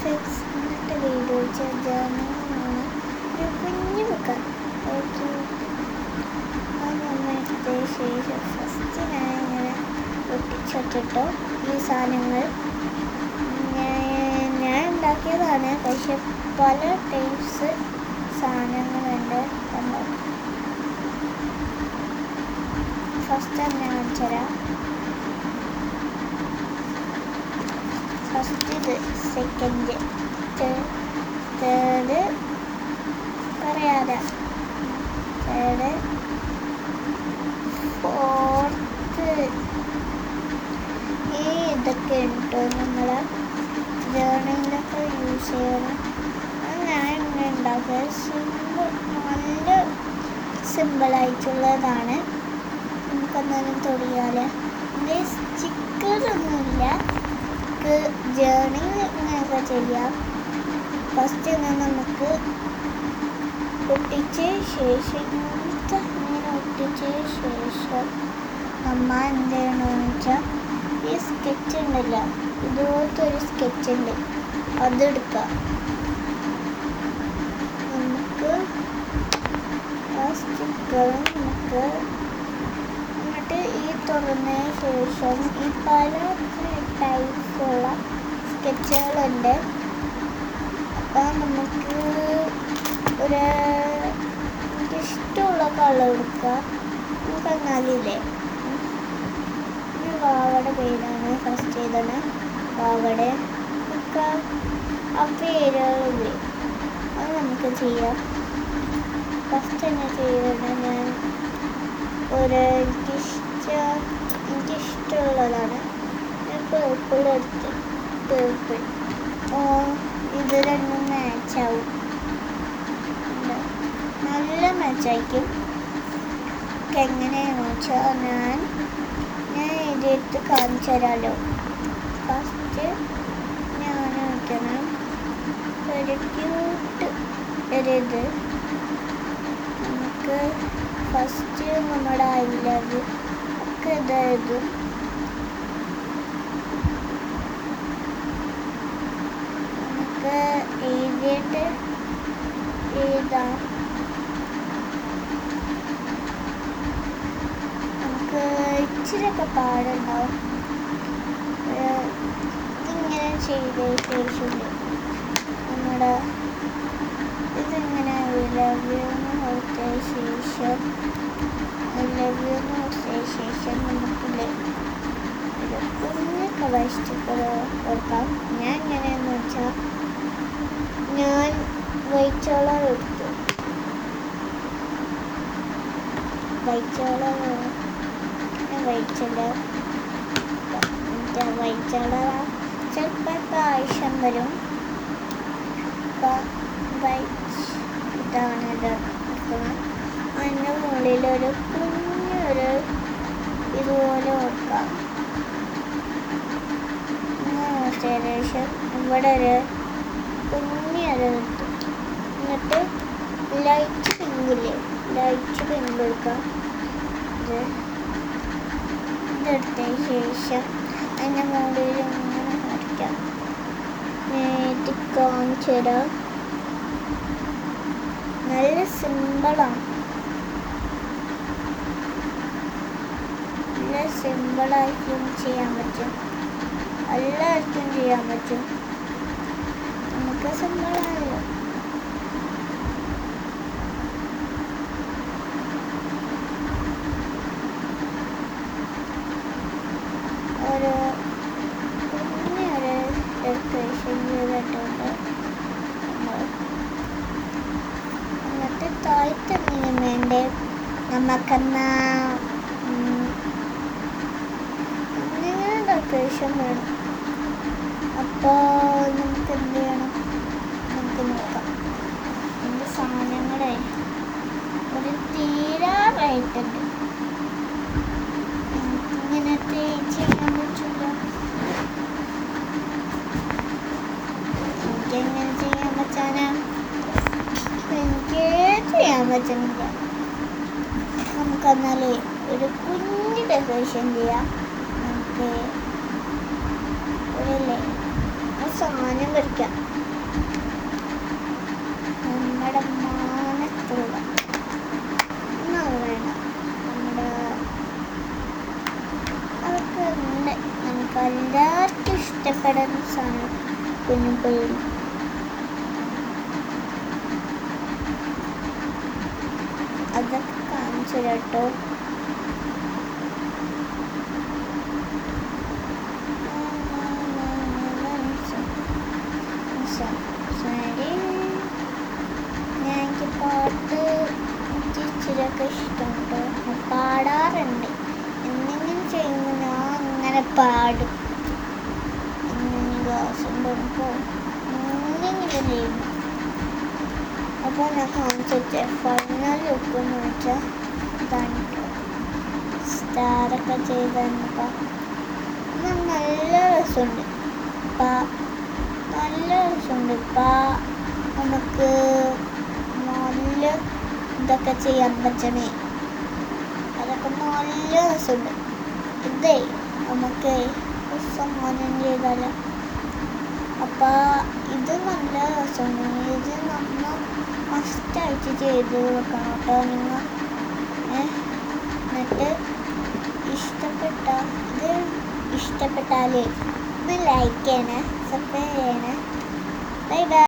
Friends, ഇന്നത്തെ video ജേർണലാണ്. ഒരു കുഞ്ഞു ബുക്ക്. ഓക്കെ, അത് നമ്മളെടുത്ത ശേഷം ഫസ്റ്റ് ഞാൻ ഇങ്ങനെ ഒട്ടിച്ചിട്ടിട്ടോ. ഈ സാധനങ്ങൾ ഞാൻ ഉണ്ടാക്കിയതാണ്, പക്ഷെ പല ടൈപ്സ് സാധനങ്ങളുണ്ട്. ഫസ്റ്റ് ഞാൻ കാണിച്ചു തരാം. ഫസ്റ്റ് ഇത്, സെക്കൻഡ്, തേർഡ് പറയാതെ, തേർഡ്, ഫോർത്ത്. ഇതൊക്കെ ഉണ്ടോ നമ്മളെ ജേർണലിലൊക്കെ യൂസ് ചെയ്യണം. ഞാൻ ഇങ്ങനെ ഉണ്ടാക്കുക. സിമ്പിൾ, നല്ല സിമ്പിളായിട്ടുള്ളതാണ്. നമുക്കെന്നാലും തൊടിയാൽ ഇതിൻ്റെ സ്റ്റിക്കറൊന്നുമില്ല. ജേർണൽ ഇങ്ങനെയൊക്കെ ചെയ്യാം. ഫസ്റ്റ് നമുക്ക് ഒട്ടിച്ച ശേഷം ഇങ്ങനെ ഒട്ടിച്ച ശേഷം അമ്മ എന്ത് ചെയ്യണമെന്ന് വെച്ചാൽ ഈ സ്കെച്ച് ഉണ്ടല്ലോ, ഇതുപോലത്തെ ഒരു സ്കെച്ച് ഉണ്ട്, അതെടുക്കുക. നമുക്ക് ആ സ്റ്റിക്കർ നമുക്ക് എന്നിട്ട് ഈ തുറന്നതിന് ശേഷം ഈ പല ടൈപ്സുള്ള സ്കെച്ചുകളുണ്ട്. അപ്പോൾ നമുക്ക് എനിക്കിഷ്ടമുള്ള കളർ എടുക്കുക. നമുക്ക് എന്നാലില്ലേ, ഈ വാവയുടെ പേരാണ് ഫസ്റ്റ് ചെയ്തത്. വാവയുടെ ഒക്കെ ആ പേരുകളില്ലേ, അത് നമുക്ക് ചെയ്യാം. ഫസ്റ്റ് തന്നെ ചെയ്തത് ഞാൻ എനിക്കിഷ്ടമുള്ളതാണ്. പേർപ്പിൾ എടുത്ത്, പേർപ്പിൾ. ഇത് രണ്ടും മാച്ചാവും, നല്ല മാച്ചായിരിക്കും. എങ്ങനെയാണെന്ന് വെച്ചാൽ ഞാൻ ഇതെടുത്ത് കാണിച്ചു തരാമല്ലോ. ഫസ്റ്റ് ഞാൻ വയ്ക്കണം ഒരു ക്യൂട്ട് ഒരിത്. നമുക്ക് ഫസ്റ്റ് നമ്മുടെ ഐ ലവ് ഒക്കെ ഇതായതും നമുക്ക് എഴുതിയിട്ട് എഴുതാം. നമുക്ക് ഇച്ചിരിയൊക്കെ പാടുണ്ടാവും. ഇതിങ്ങനെ ചെയ്ത ശേഷം നമ്മുടെ ഇതിങ്ങനെ ഐ ലവ് യു എന്ന് കൊടുത്ത ശേഷം നമുക്കില്ലേ ഒരു കുഞ്ഞ് കളർ സ്റ്റിക്കർ കൊടുക്കാം. ഞാൻ എങ്ങനെയാന്ന് വെച്ചാൽ ഞാൻ വൈറ്റ് കളർ എടുത്തു. വൈറ്റ് കളർ ചിലപ്പോൾ ആവശ്യം വരും. ഇതാണ് ഇത് എടുക്കുന്നത്. അതിൻ്റെ മുകളിലൊരു കുഞ്ഞൊരു ഇതുപോലെ കൊടുക്കാം. ശേഷം ഇവിടെ ഒരു കുഞ്ഞൊരു കിട്ടും. എന്നിട്ട് ലൈറ്റ് പിങ്ക് എടുക്കാം. ഇതെടുത്തതിന് ശേഷം അതിൻ്റെ മുകളിൽ ഇങ്ങനെ വരയ്ക്കാം. കാണിച്ചു തരാം. നല്ല സിമ്പിളാണ്, നല്ല സിമ്പിളായിട്ടും ചെയ്യാൻ പറ്റും, എല്ലാവർക്കും ചെയ്യാൻ പറ്റും. നമുക്ക് സിമ്പിളാണല്ലോ. ഒരു കുഞ്ഞൊരു ഡെക്കറേഷൻ ചെയ്തിട്ടുണ്ട്. എന്നിട്ട് താഴ്ത്തെന്തെങ്കിലും വേണ്ടേ നമുക്കെന്നാ ഇങ്ങനെ ഡെക്കറേഷൻ വേണം. അപ്പോൾ നമുക്ക് എന്ത് ചെയ്യണം, നമുക്ക് നോക്കാം. എൻ്റെ സാധനങ്ങളെ ഒരു തീരാറായിട്ടുണ്ട്. ഇങ്ങനെ ചെയ്യാൻ പറ്റില്ല. എനിക്കെങ്ങനെ ചെയ്യാൻ പറ്റാനാ? എനിക്ക് ചെയ്യാൻ പറ്റുന്നില്ല. നമുക്കെന്നാലേ ഒരു കുഞ്ഞ് ഡെക്കറേഷൻ ചെയ്യാം. നമുക്ക് ഒരു സാധനം വരയ്ക്കാം. നമ്മുടെ മാനത്തുള്ള വേണ്ട, നമ്മുടെ അതൊക്കെ ഉണ്ട്. നമുക്ക് എല്ലാവർക്കും ഇഷ്ടപ്പെടുന്ന സാധനം കുഞ്ഞുപുഴി. അതൊക്കെ കാണിച്ചു കേട്ടോ. എനിക്ക് പാട്ട് ഇച്ചിരിയൊക്കെ ഇഷ്ടമുണ്ട്, പാടാറുണ്ട്. എന്തെങ്കിലും ചെയ്യുമ്പോൾ ഞാൻ അങ്ങനെ പാടും. എന്തെങ്കിലും ക്ലാസ് പോകുമ്പോൾ എന്തെങ്കിലും ചെയ്യുന്നു. അപ്പോൾ ഞാൻ കാണിച്ചിട്ട് ഫൈനൽ ലുക്ക് എന്ന് വെച്ചാൽ ഇതാണ്. സ്റ്റാറൊക്കെ ചെയ്തപ്പോൾ നല്ല രസമുണ്ട്. നല്ല രസമുണ്ട്. ഇപ്പം നമുക്ക് നല്ല ഇതൊക്കെ ചെയ്യാൻ പറ്റണേ. അതൊക്കെ നല്ല രസമുണ്ട്. ഇതേ നമുക്ക് സമ്മാനം ചെയ്താലോ. അപ്പം ഇത് നല്ല രസമുണ്ട്. ഇത് നമ്മൾ ഫസ്റ്റായിട്ട് ചെയ്ത് വെക്കണം കേട്ടോ നിങ്ങൾ. എന്നിട്ട് ഇഷ്ടപ്പെട്ടാൽ ഇത് ലൈക്ക് ചെയ്യണേ, സബ്സ്ക്രൈബ് ചെയ്യണേ. Bye bye.